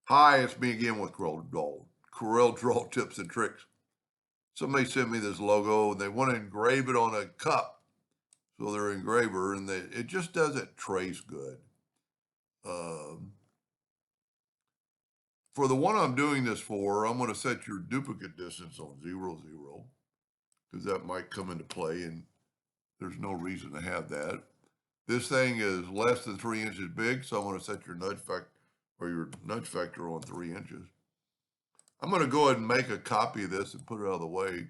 Hi, it's me again with Corel Draw Tips and Tricks. Somebody sent me this logo and they want to engrave it on a cup. So they're engraver and it just doesn't trace good. Um, for the one I'm doing this for, I'm going to set your duplicate distance on 0, 0, because that might come into play and there's no reason to have that. This thing is less than 3 inches big, so I'm going to set your nudge factor on 3 inches. I'm going to go ahead and make a copy of this and put it out of the way. And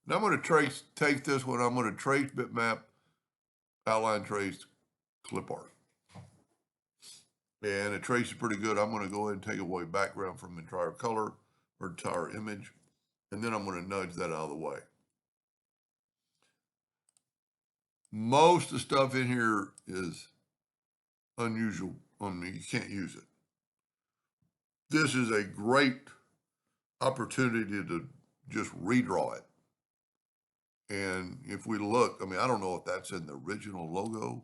I'm going to take this one, I'm going to trace bitmap, outline trace, clip art. And it traces pretty good. I'm going to go ahead and take away background from entire color or entire image. And then I'm going to nudge that out of the way. Most of the stuff in here is unusual. I mean, you can't use it. This is a great opportunity to just redraw it. And if we look, I mean, I don't know if that's in the original logo.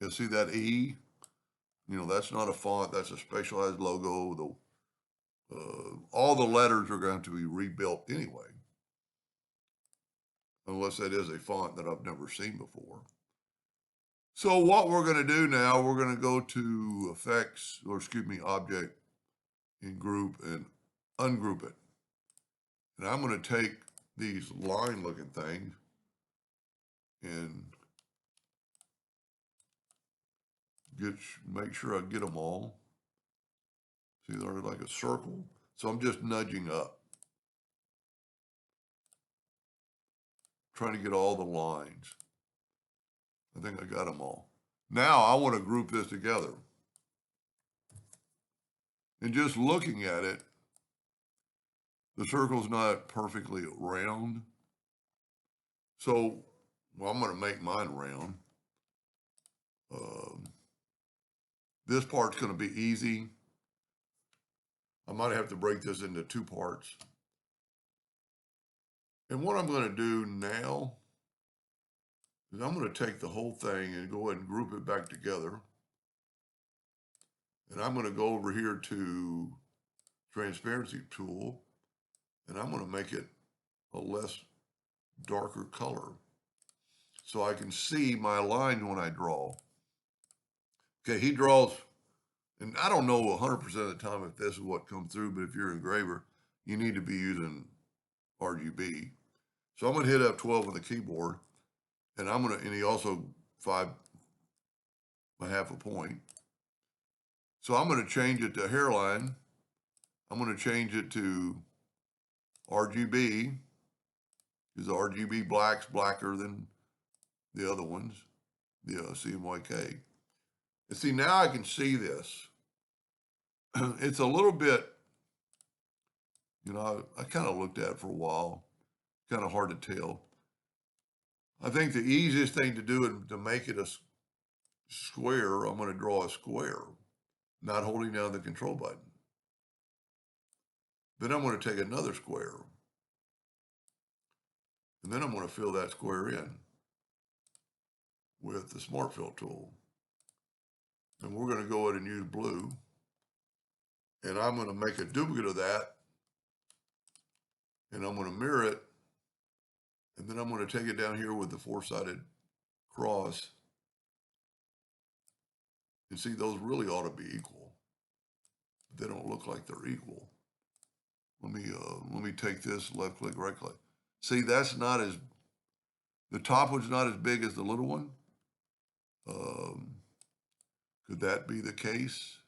You see that E? You know, that's not a font, that's a specialized logo. All the letters are going to be rebuilt anyway, unless that is a font that I've never seen before. So what we're going to do now, we're going to go to effects, or excuse me, object in group and ungroup it. And I'm going to take these line looking things and make sure I get them all. See, they're like a circle. So I'm just nudging up, trying to get all the lines. I think I got them all. Now I want to group this together. And just looking at it, the circle's not perfectly round. So, well, I'm going to make mine round. This part's going to be easy. I might have to break this into 2 parts. And what I'm going to do now is I'm going to take the whole thing and go ahead and group it back together. And I'm going to go over here to transparency tool, and I'm going to make it a less darker color so I can see my line when I draw. Okay, he draws, and I don't know 100% of the time if this is what comes through, but if you're an engraver, you need to be using RGB. So I'm going to hit F12 on the keyboard, and and he also 5.5 a point. So I'm going to change it to hairline. I'm going to change it to RGB, because the RGB black's blacker than the other ones, the CMYK. And see, now I can see this. It's a little bit, you know, I kind of looked at it for a while. Kind of hard to tell. I think the easiest thing to do is to make it a square. I'm going to draw a square, not holding down the control button. Then I'm going to take another square. And then I'm going to fill that square in with the Smart Fill tool. And we're going to go ahead and use blue. And I'm going to make a duplicate of that. And I'm going to mirror it. And then I'm going to take it down here with the 4-sided cross. And see, those really ought to be equal. But they don't look like they're equal. Let me take this, left click, right click. See, that's not as, the top one's not as big as the little one. Could that be the case?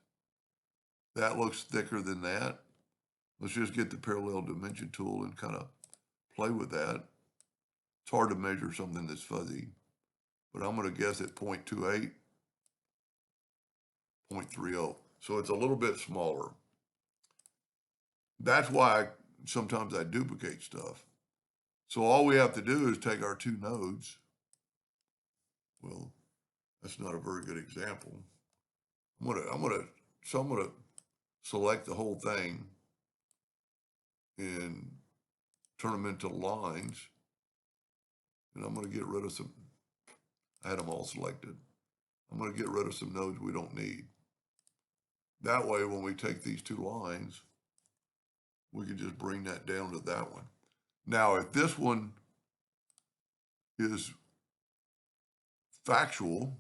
That looks thicker than that. Let's just get the parallel dimension tool and kind of play with that. It's hard to measure something that's fuzzy, but I'm going to guess at 0.28, 0.30. So it's a little bit smaller. That's why sometimes I duplicate stuff. So all we have to do is take our 2 nodes. Well, that's not a very good example. I'm gonna select the whole thing and turn them into lines. And I'm gonna get rid of some, I had them all selected. I'm gonna get rid of some nodes we don't need. That way, when we take these two lines, we can just bring that down to that one. Now, if this one is factual,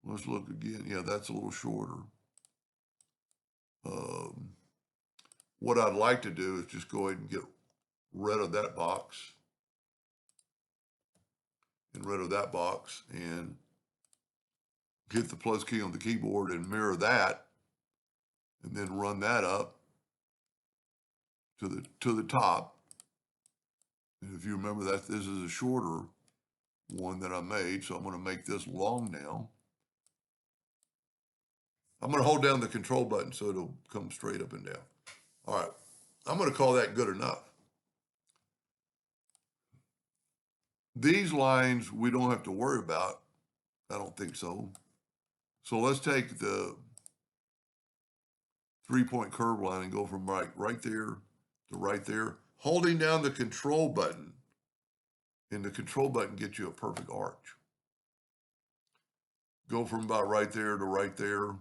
let's look again. Yeah, that's a little shorter. What I'd like to do is just go ahead and get rid of that box and rid of that box and hit the plus key on the keyboard and mirror that and then run that up to the top. And if you remember that this is a shorter one that I made, so I'm going to make this long now. I'm going to hold down the control button so it'll come straight up and down. All right, I'm going to call that good enough. These lines we don't have to worry about. I don't think so. So let's take the 3-point curve line and go from right there to right there, holding down the control button. And the control button gets you a perfect arch. Go from about right there to right there.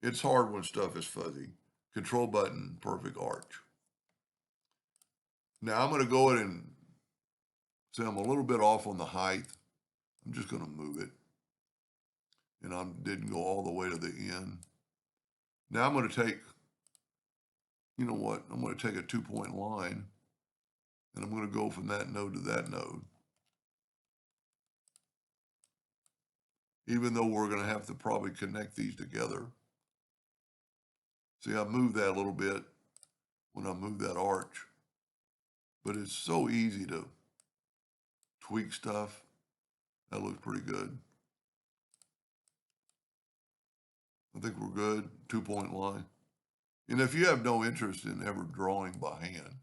It's hard when stuff is fuzzy. Control button, perfect arch. Now I'm going to go ahead and say I'm a little bit off on the height. I'm just going to move it. And I didn't go all the way to the end. Now I'm going to take, you know what? I'm going to take a 2-point line and I'm going to go from that node to that node. Even though we're going to have to probably connect these together. See, I moved that a little bit when I moved that arch. But it's so easy to tweak stuff. That looks pretty good. I think we're good. 2-point line. And if you have no interest in ever drawing by hand,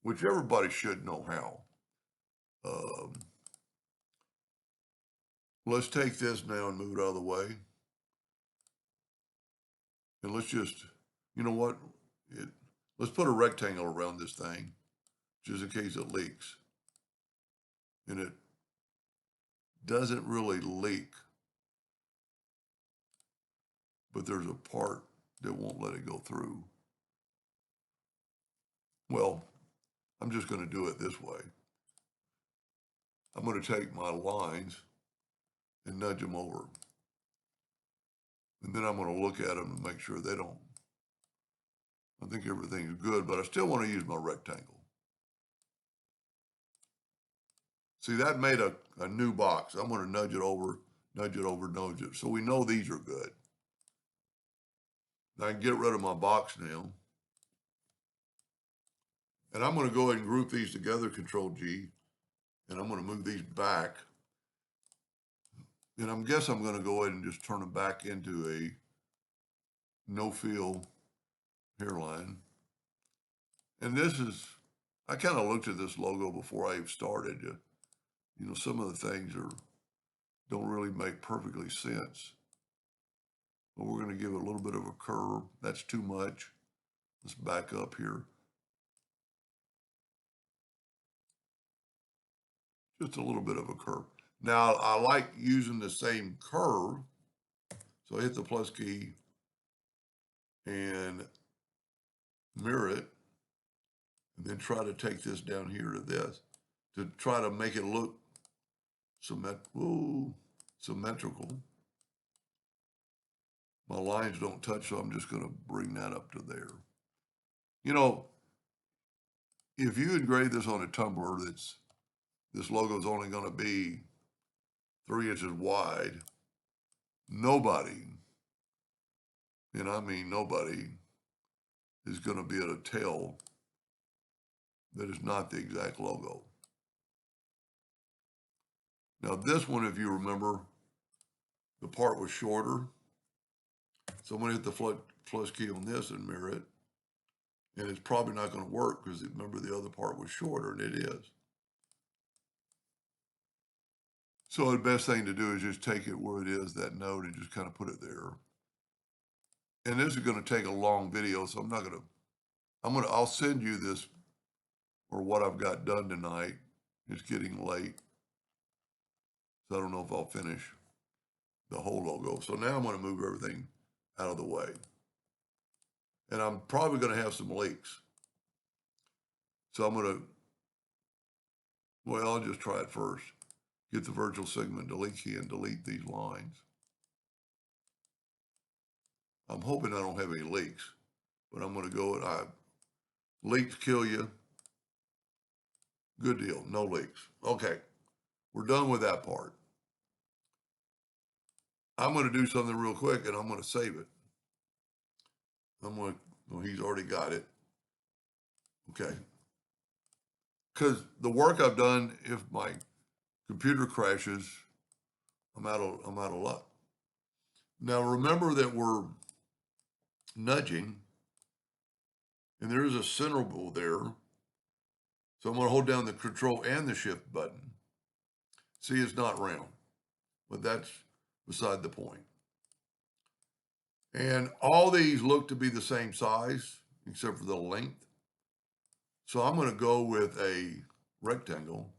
which everybody should know how, let's take this now and move it out of the way. And let's just, you know what? Let's put a rectangle around this thing, just in case it leaks. And it doesn't really leak, but there's a part that won't let it go through. Well, I'm just going to do it this way. I'm going to take my lines and nudge them over. And then I'm going to look at them and make sure they don't. I think everything's good, but I still want to use my rectangle. See, that made a new box. I'm going to nudge it over, nudge it over, nudge it. So we know these are good. Now I can get rid of my box now. And I'm going to go ahead and group these together, Control G. And I'm going to move these back. And I guess I'm going to go ahead and just turn them back into a no-fill hairline. And this is, I kind of looked at this logo before I even started. You know, some of the things don't really make perfectly sense. But we're going to give it a little bit of a curve. That's too much. Let's back up here. Just a little bit of a curve. Now, I like using the same curve. So I hit the plus key and mirror it. And then try to take this down here to this to try to make it look symmetrical. My lines don't touch, so I'm just going to bring that up to there. You know, if you engrave this on a tumbler this logo is only going to be 3 inches wide, nobody, and I mean nobody, is going to be able to tell that it's not the exact logo. Now this one, if you remember, the part was shorter. So I'm going to hit the plus key on this and mirror it. And it's probably not going to work because remember the other part was shorter, and it is. So the best thing to do is just take it where it is, that node, and just kind of put it there. And this is going to take a long video, so I'll send you this or what I've got done tonight. It's getting late. So I don't know if I'll finish the whole logo. So now I'm going to move everything out of the way. And I'm probably going to have some leaks. So I'm going to, well, I'll just try it first. Get the virtual segment delete key and delete these lines. I'm hoping I don't have any leaks, but I'm going to go and leaks kill you. Good deal, no leaks. Okay, we're done with that part. I'm going to do something real quick and I'm going to save it. Well, he's already got it. Okay. Because the work I've done, if my computer crashes, I'm out of luck. Now remember that we're nudging, and there is a centerable there. So I'm going to hold down the Control and the Shift button. See, it's not round, but that's beside the point. And all these look to be the same size, except for the length. So I'm going to go with a rectangle,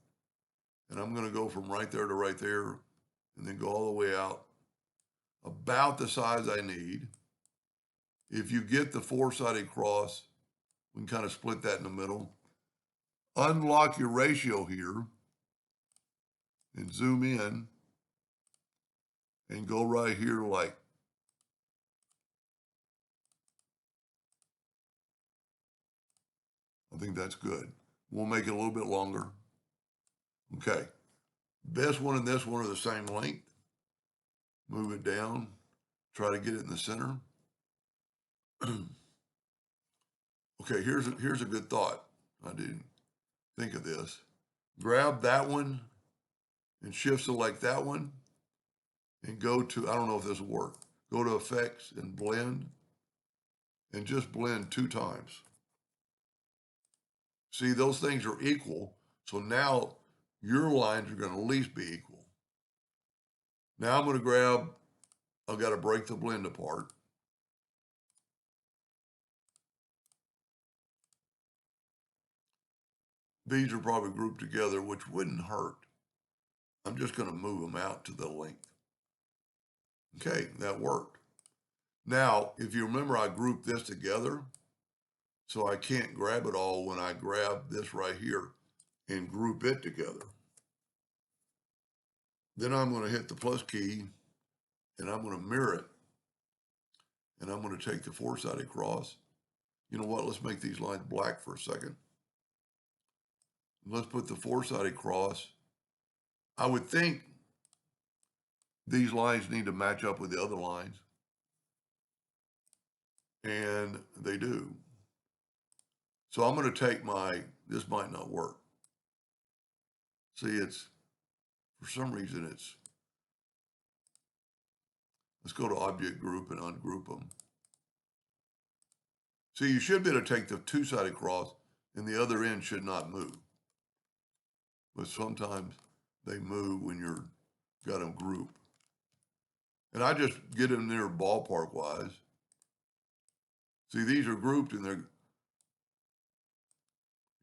and I'm going to go from right there to right there, and then go all the way out about the size I need. If you get the four-sided cross, we can kind of split that in the middle. Unlock your ratio here and zoom in and go right here like I think that's good. We'll make it a little bit longer. Okay. This one and this one are the same length. Move it down. Try to get it in the center. Okay, here's a good thought. I didn't think of this. Grab that one and shift select that one and go to, I don't know if this will work. Go to Effects and Blend and just blend 2 times. See, those things are equal. So now your lines are going to at least be equal. Now I'm going to grab, I've got to break the blend apart. These are probably grouped together, which wouldn't hurt. I'm just going to move them out to the length. Okay, that worked. Now, if you remember, I grouped this together, so I can't grab it all when I grab this right here and group it together. Then I'm going to hit the plus key, and I'm going to mirror it. And I'm going to take the four-sided cross. You know what? Let's make these lines black for a second. Let's put the four-sided cross. I would think these lines need to match up with the other lines. And they do. So I'm going to take this might not work. See, for some reason let's go to Object Group and ungroup them. See, you should be able to take the two-sided cross and the other end should not move. But sometimes they move when you're got them grouped. And I just get them there ballpark wise. See, these are grouped and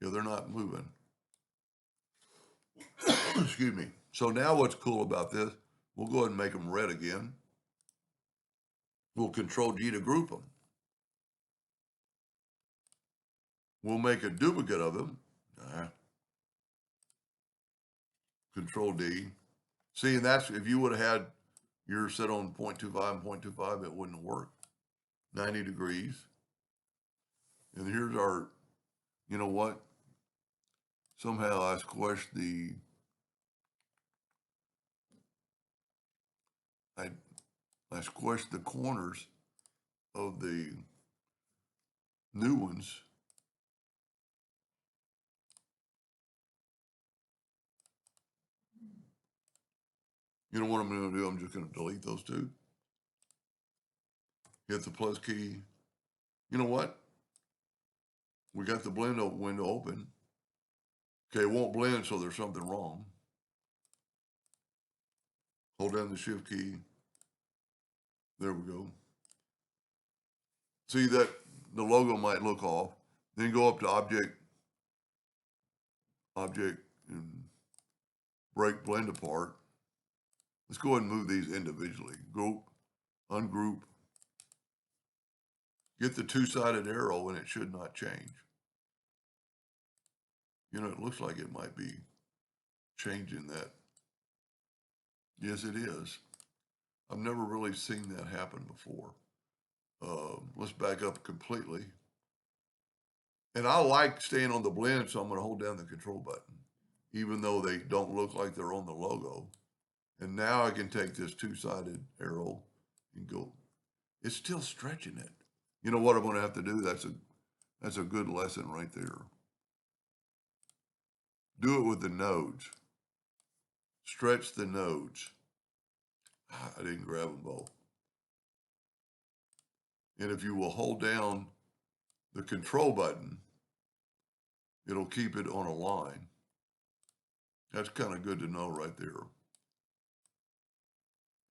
they're not moving. Excuse me. So now what's cool about this, we'll go ahead and make them red again. We'll Control G to group them. We'll make a duplicate of them. Control D. See, and that's, if you would have had yours set on 0.25 and 0.25, it wouldn't work. 90 degrees. And here's our, you know what? Somehow I squished I squished the corners of the new ones. You know what I'm going to do? I'm just going to delete those two. Hit the plus key. You know what? We got the blend window open. Okay, it won't blend, so there's something wrong. Hold down the shift key. There we go. See that the logo might look off. Then go up to Object, and break blend apart. Let's go ahead and move these individually. Group, ungroup, get the two-sided arrow and it should not change. You know, it looks like it might be changing that. Yes, it is. I've never really seen that happen before. Let's back up completely. And I like staying on the blend, so I'm going to hold down the control button, even though they don't look like they're on the logo. And now I can take this two-sided arrow and go. It's still stretching it. You know what I'm going to have to do? That's a good lesson right there. Do it with the nodes. Stretch the nodes. I didn't grab them both. And if you will hold down the control button, it'll keep it on a line. That's kind of good to know right there.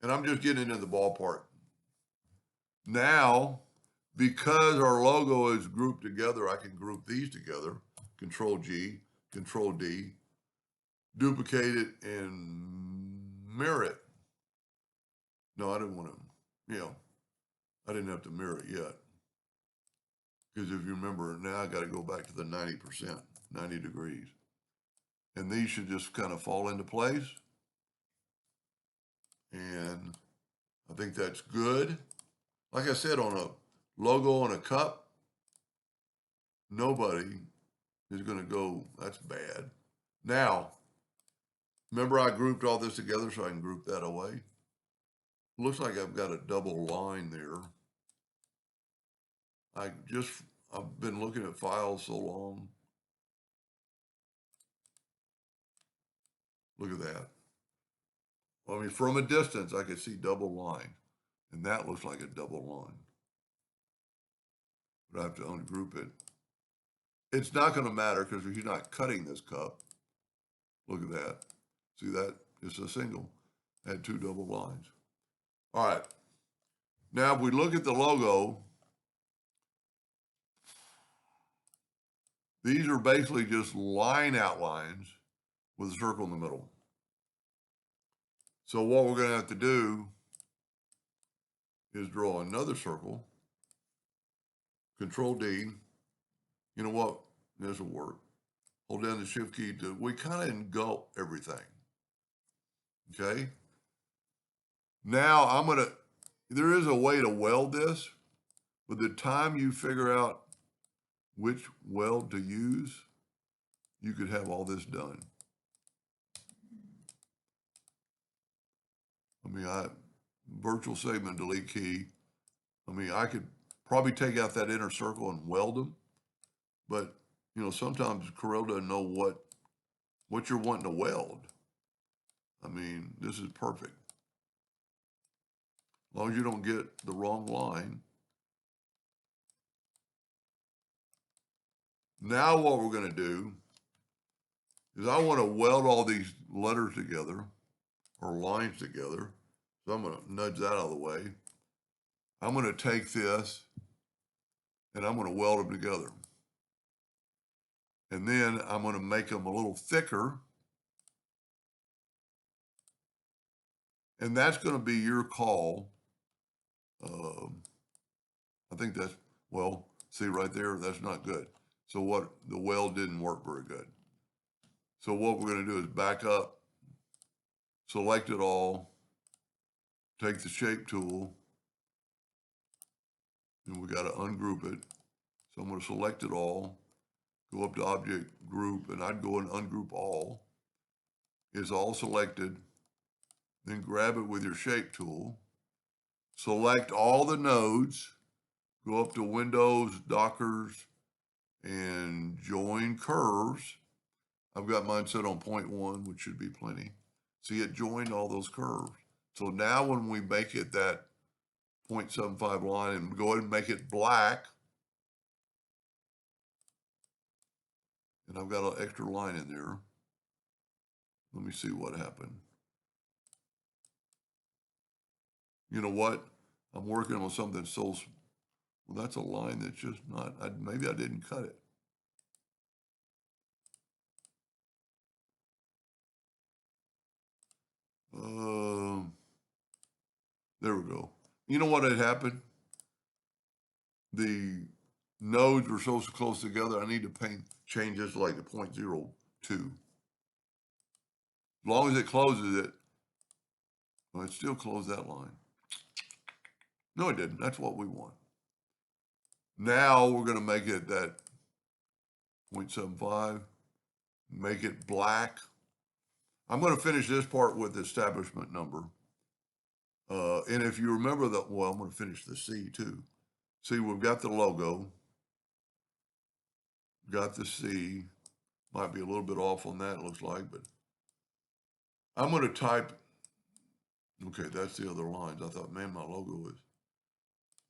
And I'm just getting into the ballpark. Now, because our logo is grouped together, I can group these together. Control G, Control D, duplicate it and mirror it. No, I didn't want to, I didn't have to mirror it yet. Because if you remember, now I got to go back to the 90%, 90 degrees. And these should just kind of fall into place. And I think that's good. Like I said, on a logo on a cup, nobody is going to go, that's bad. Now, remember I grouped all this together so I can group that away? Looks like I've got a double line there. I've been looking at files so long. Look at that. I mean, from a distance, I could see double line. And that looks like a double line. But I have to ungroup it. It's not going to matter because he's not cutting this cup. Look at that. See that? It's a single. Had two double lines. All right. Now, if we look at the logo, these are basically just line outlines with a circle in the middle. So what we're going to have to do is draw another circle. Control D. You know what? This will work. Hold down the shift key we kind of engulf everything. Okay. Now there is a way to weld this. By the time you figure out which weld to use, you could have all this done. I mean, virtual segment delete key. I mean, I could probably take out that inner circle and weld them, but sometimes Corel doesn't know what you're wanting to weld. I mean, this is perfect. As long as you don't get the wrong line. Now what we're going to do is I want to weld all these letters together or lines together. So I'm going to nudge that out of the way. I'm going to take this and I'm going to weld them together. And then I'm going to make them a little thicker. And that's going to be your call. I think that's, well, see right there, that's not good. So the weld didn't work very good. So what we're going to do is back up, select it all, take the shape tool, and we got to ungroup it. So I'm going to select it all, go up to object group, and I'd go and ungroup all. It's all selected. Then grab it with your shape tool, select all the nodes, go up to Windows, Dockers, and join curves. I've got mine set on 0.1, which should be plenty. See, it joined all those curves. So now when we make it that 0.75 line and go ahead and make it black, and I've got an extra line in there. Let me see what happened. You know what? I'm working on something so, well, that's a line that's just not, maybe I didn't cut it. There we go. You know what had happened? the nodes were so close together, I need to change this like to 0.02. As long as it closes it, well, it still closed that line. No, it didn't. That's what we want. Now we're going to make it that 0.75, make it black. I'm going to finish this part with the establishment number. And if you remember that, well, I'm going to finish the C too. See, we've got the logo, got the C. Might be a little bit off on that, it looks like, but I'm going to type, okay, that's the other lines. I thought, man, my logo is,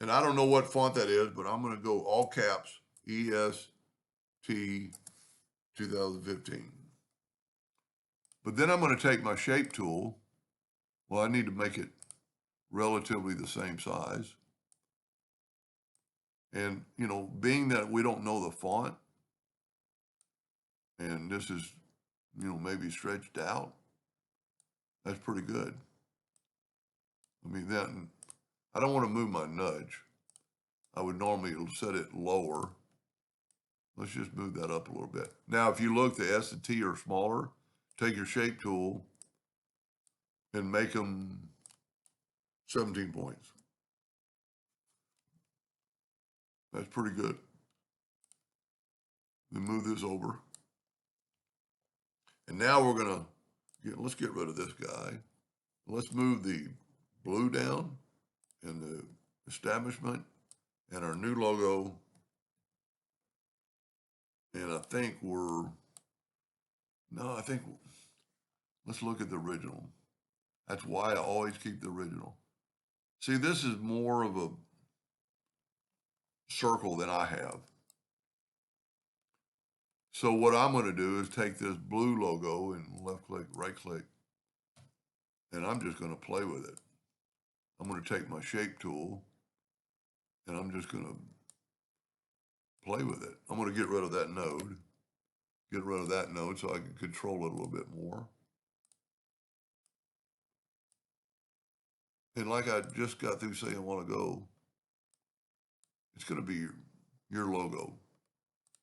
and I don't know what font that is, but I'm going to go all caps, EST 2015. But then I'm going to take my shape tool. Well, I need to make it relatively the same size. And, you know, being that we don't know the font, and this is, you know, maybe stretched out, that's pretty good. I mean, then I don't want to move my nudge. I would normally set it lower. Let's just move that up a little bit. Now, if you look, the S and T are smaller. Take your shape tool and make them 17 points. That's pretty good. Then move this over. And now we're going to, let's get rid of this guy. Let's move the blue down and the establishment and our new logo. And I think let's look at the original. That's why I always keep the original. See, this is more of a circle than I have. So what I'm going to do is take this blue logo and left click, right click, and I'm just going to play with it. I'm going to take my shape tool and I'm just going to play with it. I'm going to get rid of that node, so I can control it a little bit more. And like I just got through saying a while ago, it's going to be your logo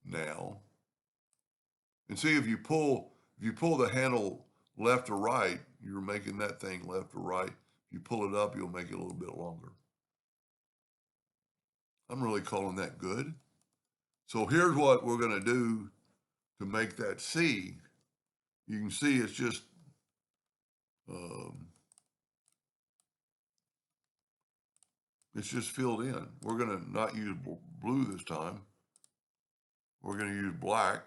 now. And see, if you pull the handle left or right, you're making that thing left or right. If you pull it up, you'll make it a little bit longer. I'm really calling that good. So here's what we're going to do to make that C. You can see it's just filled in. We're going to not use blue this time. We're going to use black.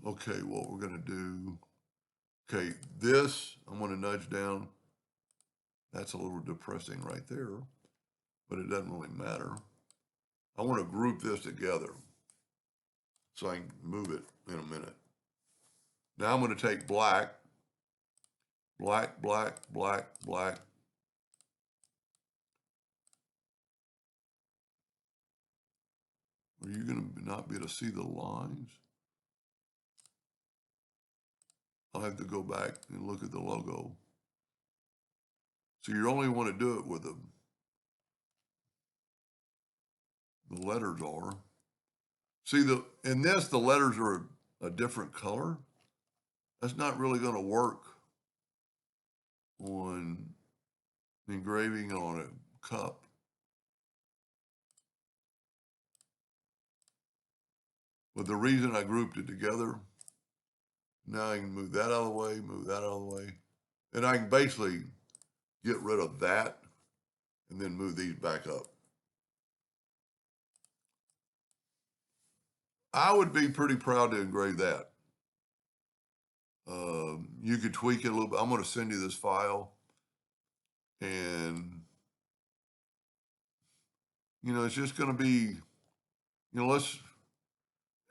Okay, what we're going to do, okay, this, I'm going to nudge down. That's a little depressing right there, but it doesn't really matter. I want to group this together so I can move it in a minute. Now I'm going to take black, black, black, black, black. Are you going to not be able to see the lines? I'll have to go back and look at the logo. So you only want to do it with the letters are. See, in this, the letters are a different color. That's not really going to work on engraving on a cup. But the reason I grouped it together, now I can move that out of the way, move that out of the way. And I can basically get rid of that and then move these back up. I would be pretty proud to engrave that. You could tweak it a little bit. I'm going to send you this file. And, you know, it's just going to be, you know,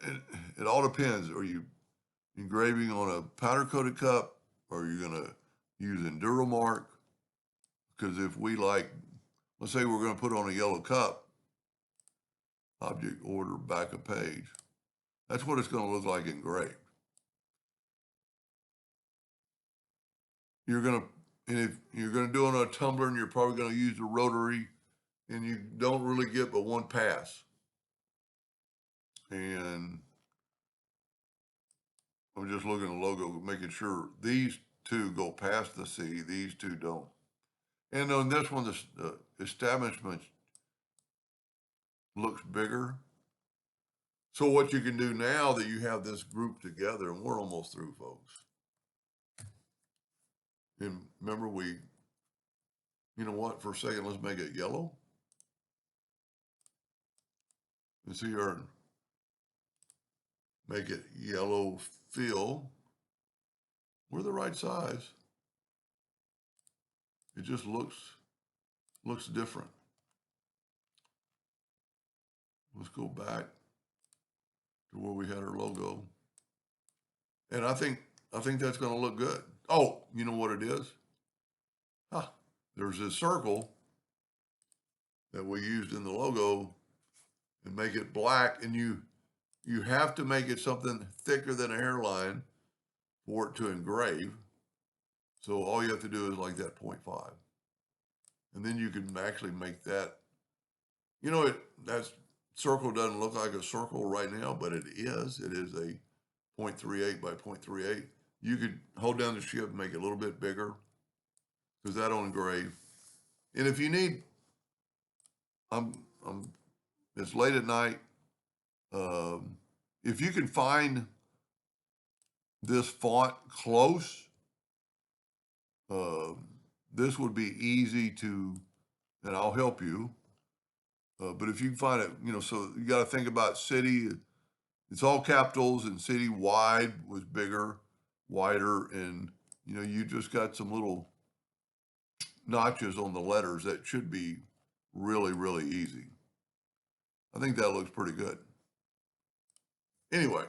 it all depends. Are you engraving on a powder coated cup, or are you going to use EnduroMark? Because if we let's say we're going to put on a yellow cup, object order back a page. That's what it's going to look like engraved. And if you're going to do it on a tumbler, and you're probably going to use the rotary, and you don't really get but one pass. And I'm just looking at the logo, making sure these two go past the C, these two don't. And on this one, the establishment looks bigger. So what you can do now that you have this group together, and we're almost through, folks. And remember, you know what, for a second, let's make it yellow. And see our, make it yellow fill. We're the right size. It just looks different. Let's go back to where we had our logo. And I think that's going to look good. Oh, you know what it is? Huh, there's this circle that we used in the logo and make it black, and you have to make it something thicker than a hairline for it to engrave. So all you have to do is like that 0.5. And then you can actually make that, you know, that circle doesn't look like a circle right now, but it is. It is a 0.38 by 0.38. You could hold down the shift and make it a little bit bigger because that'll engrave. And if you need, it's late at night. If you can find this font close, this would be easy to, and I'll help you. But if you can find it, you know, so you got to think about city. It's all capitals, and city wide was bigger, wider, and you know, you just got some little notches on the letters that should be really, really easy. I think that looks pretty good. Anyway,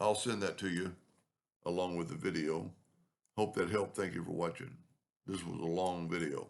I'll send that to you along with the video. Hope that helped. Thank you for watching. This was a long video.